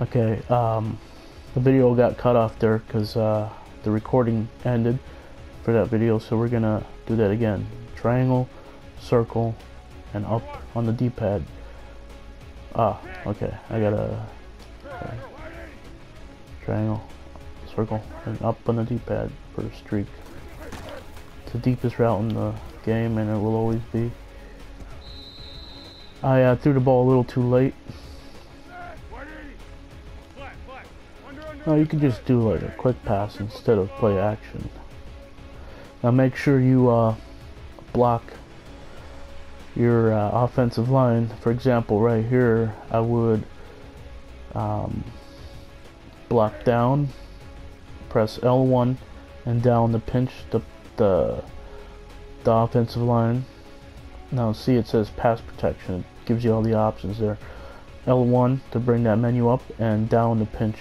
Okay, the video got cut off there because the recording ended for that video, so we're gonna do that again. Triangle, circle, and up on the D-pad. Okay, I gotta triangle, circle, and up on the D-pad for the streak. It's the deepest route in the game, and it will always be. I threw the ball a little too late. No, you can just do like a quick pass instead of play action. Now make sure you block your offensive line. For example, right here, I would block down, press L1 and down to pinch the offensive line. Now see, it says pass protection. It gives you all the options there. L1 to bring that menu up, and down to pinch.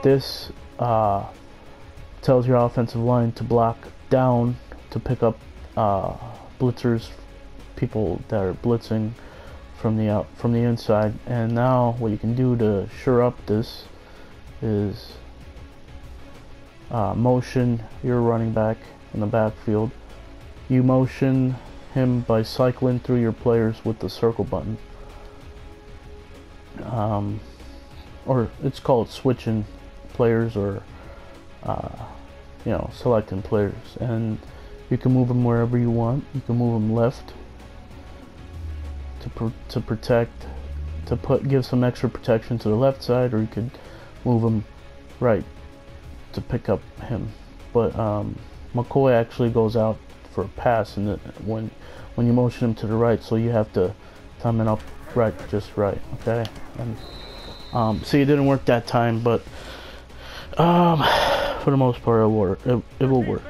This tells your offensive line to block down to pick up blitzers, people that are blitzing from the inside. And now what you can do to shore up this is motion your running back in the backfield. You motion him by cycling through your players with the circle button, or it's called switching players, or you know, selecting players, and you can move them wherever you want. You can move them left to protect, give some extra protection to the left side, or you could move them right to pick up him. But McCoy actually goes out for a pass, and when you motion him to the right, so you have to time it up right, just right. Okay, and see, it didn't work that time, but for the most part it will work.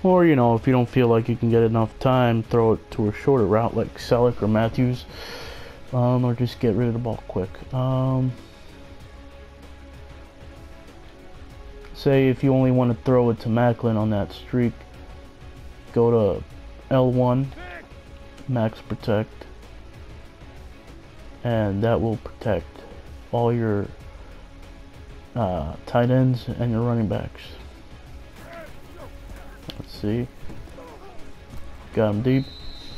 Or, you know, if you don't feel like you can get enough time, throw it to a shorter route like Selleck or Matthews, or just get rid of the ball quick. Say if you only want to throw it to Macklin on that streak, go to L1, max protect, and that will protect all your tight ends and your running backs. Let's see, got him deep,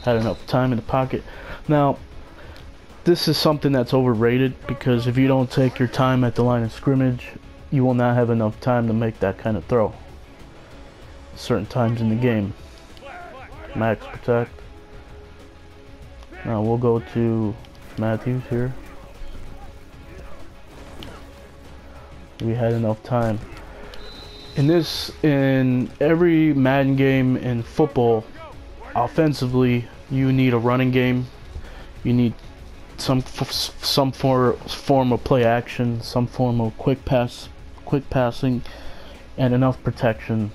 had enough time in the pocket. Now this is something that's overrated, because if you don't take your time at the line of scrimmage, you will not have enough time to make that kind of throw certain times in the game. Max protect. Now we'll go to Matthews here. We had enough time. In every Madden game in football, offensively, you need a running game. You need some form of play action, some form of quick passing, and enough protection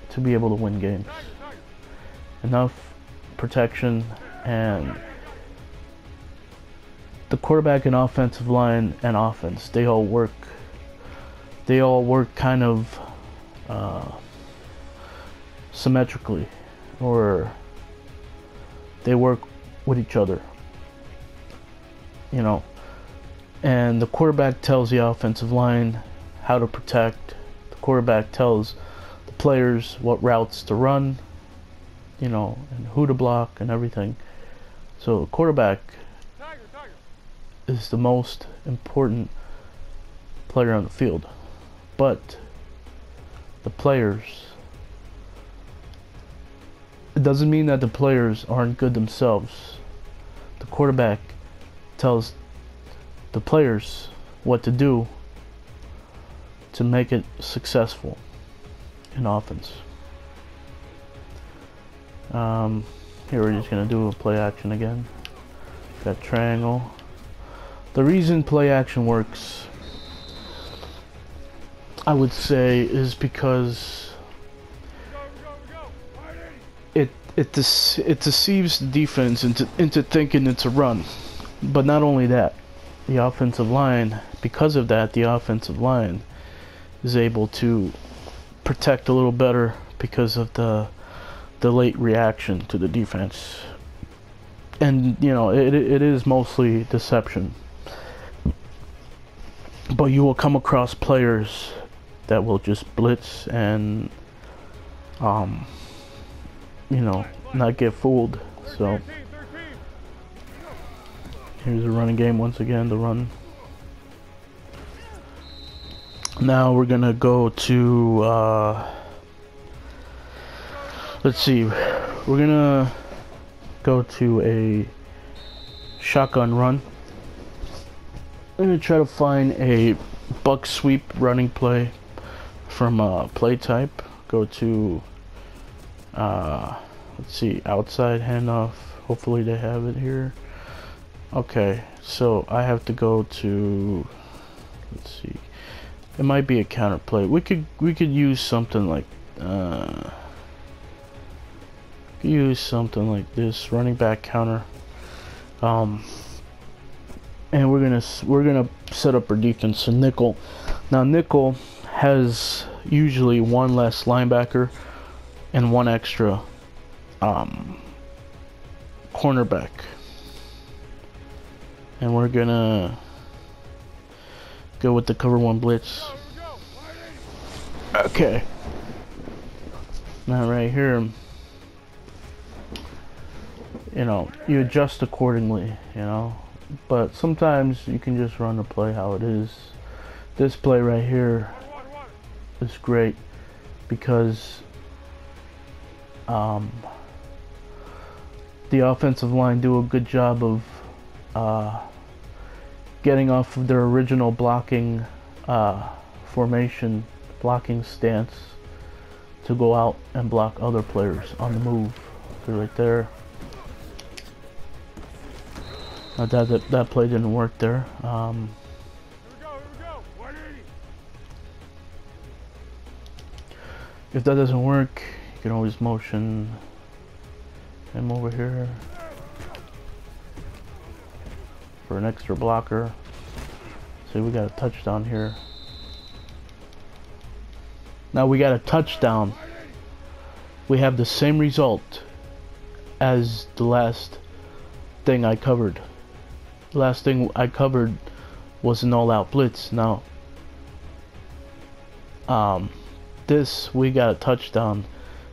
to be able to win games. Enough protection, and the quarterback and offensive line and offense, they all work kind of symmetrically, or they work with each other, you know. And the quarterback tells the offensive line how to protect. The quarterback tells the players what routes to run, you know, and who to block and everything. So the quarterback is the most important player on the field. But the players, it doesn't mean that the players aren't good themselves. The quarterback tells the players what to do to make it successful in offense. Here we're just gonna do a play action again. Got triangle. The reason play action works, I would say, is because it deceives the defense into thinking it's a run. But not only that, the offensive line, because of that, the offensive line is able to protect a little better because of the late reaction to the defense. and you know it is mostly deception, but you will come across players that will just blitz and you know, not get fooled. So here's a running game once again, the run. Now we're gonna go to let's see, we're gonna go to a shotgun run. I'm gonna try to find a buck sweep running play from play type. Go to let's see, outside handoff. Hopefully they have it here. Okay, so I have to go to, let's see, it might be a counter play. We could use something like this, running back counter. And we're gonna set up our defense to nickel. Now nickel has usually one less linebacker and one extra cornerback, and we're gonna go with the cover one blitz. Okay, now right here, you know, you adjust accordingly, you know, but sometimes you can just run the play how it is. This play right here is great because the offensive line do a good job of getting off of their original blocking formation, blocking stance, to go out and block other players on the move. So right there. That play didn't work there. If that doesn't work, you can always motion him over here for an extra blocker. See, we got a touchdown here. Now we got a touchdown. We have the same result as the last thing I covered. The last thing I covered was an all-out blitz. Now, this, we got a touchdown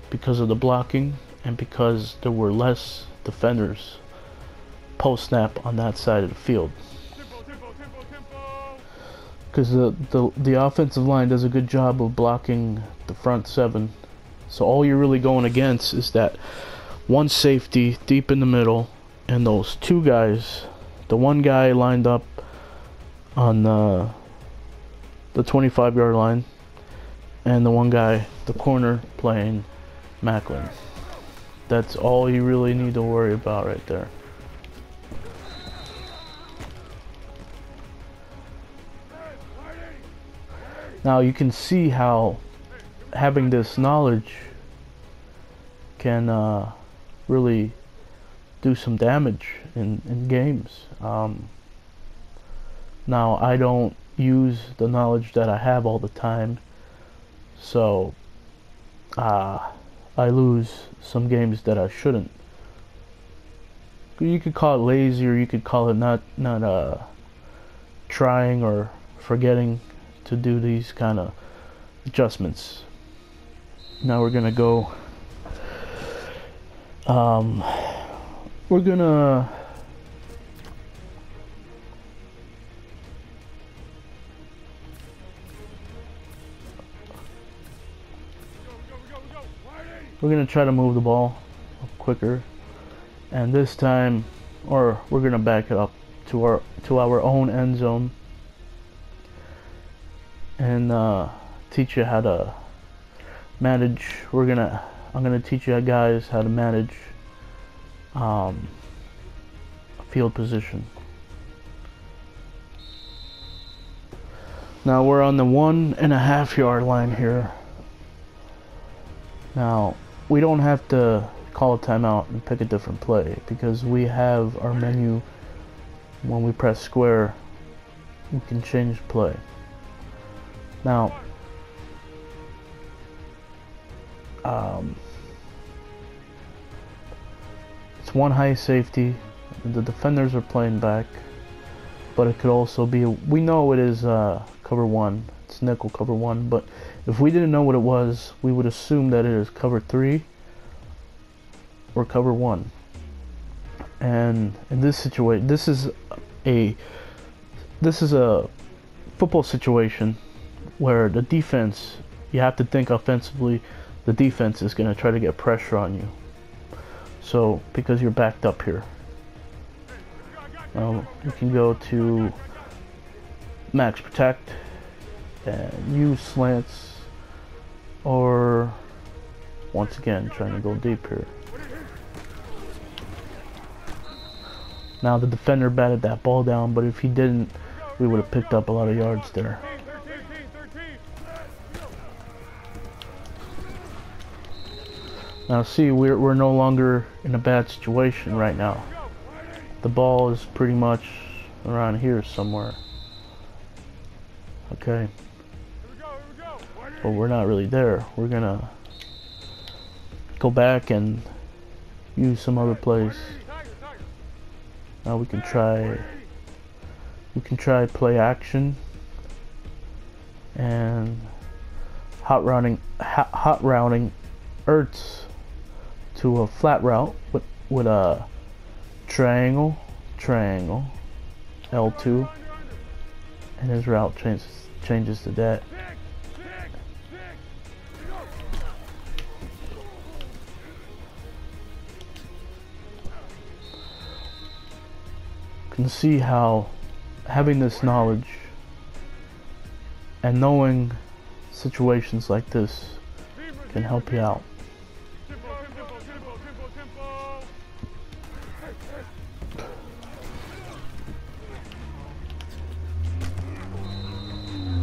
because of the blocking and because there were less defenders post-snap on that side of the field. Because the offensive line does a good job of blocking the front seven. So all you're really going against is that one safety deep in the middle and those two guys. The one guy lined up on the 25-yard line, and the one guy, the corner, playing Macklin. That's all you really need to worry about right there. Now you can see how having this knowledge can really do some damage in games. Now I don't use the knowledge that I have all the time, so I lose some games that I shouldn't. You could call it lazy, or you could call it not trying or forgetting to do these kind of adjustments. Now we're gonna go we're gonna try to move the ball quicker, and this time, or we're gonna back it up to our own end zone and teach you how to manage. I'm gonna teach you guys how to manage field position. Now we're on the 1.5 yard line here. Now we don't have to call a timeout and pick a different play because we have our menu. When we press square, we can change play. Now it's one high safety, The defenders are playing back, but it could also be, we know it is cover 1. It's nickel cover 1, but if we didn't know what it was, we would assume that it is cover 3 or cover 1. And in this situation, this is a football situation where the defense, you have to think offensively, the defense is going to try to get pressure on you. So, because you're backed up here. You can go to max protect and use slants, or once again trying to go deep here. Now the defender batted that ball down, but if he didn't, we would have picked up a lot of yards there. Now see, we're no longer in a bad situation right now. The ball is pretty much around here somewhere. Okay. But we're not really there. We're gonna go back and use some other plays. Now we can try play action and hot routing Ertz to a flat route with a triangle L2, and his route changes to that. You can see how having this knowledge and knowing situations like this can help you out.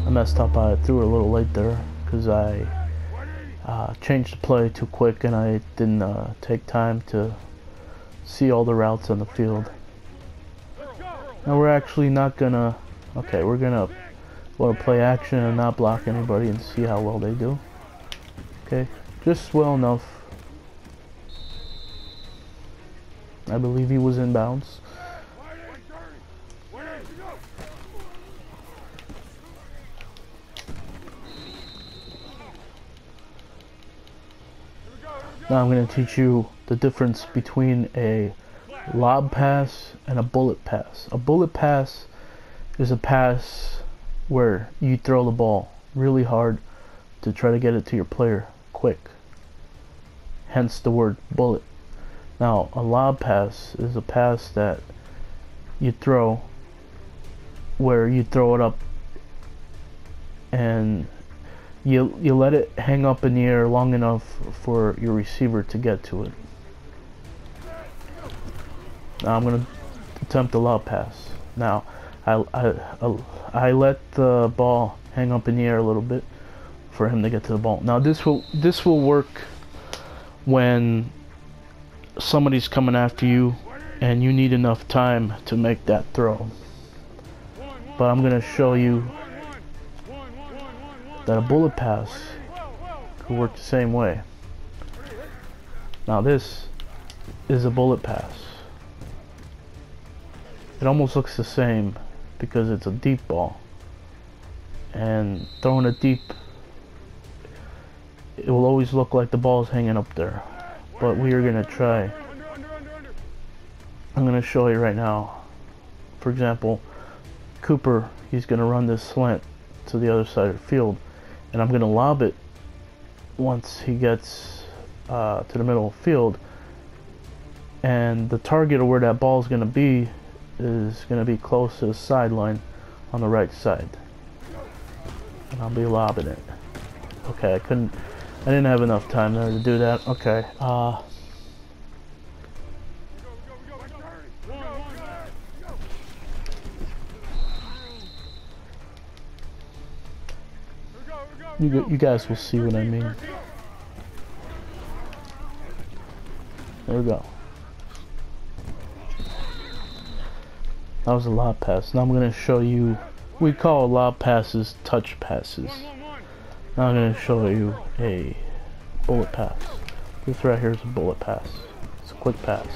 I messed up. I threw it a little late there because I changed the play too quick and I didn't take time to see all the routes on the field. Now we're actually not gonna, okay, we're gonna play action and not block anybody and see how well they do. Okay, just well enough. I believe he was in bounds. Now I'm going to teach you the difference between a lob pass and a bullet pass. A bullet pass is a pass where you throw the ball really hard to try to get it to your player quick. Hence the word bullet. Now a lob pass is a pass that you throw where you throw it up and you let it hang up in the air long enough for your receiver to get to it. Now I'm going to attempt a lob pass. Now I let the ball hang up in the air a little bit for him to get to the ball. Now this will work when somebody's coming after you and you need enough time to make that throw. But I'm going to show you that a bullet pass could work the same way. Now this is a bullet pass. It almost looks the same because it's a deep ball, and throwing it deep, it will always look like the ball is hanging up there. But we are going to try. I'm going to show you right now. For example, Cooper, he's going to run this slant to the other side of the field, and I'm going to lob it once he gets to the middle of the field, and the target of where that ball is going to be close to the sideline on the right side, and I'll be lobbing it. Okay, I didn't have enough time there to do that. Okay, you guys will see what I mean. There we go. That was a lob pass. Now I'm going to show you, we call lob passes touch passes. Now I'm going to show you a bullet pass. This right here is a bullet pass. It's a quick pass.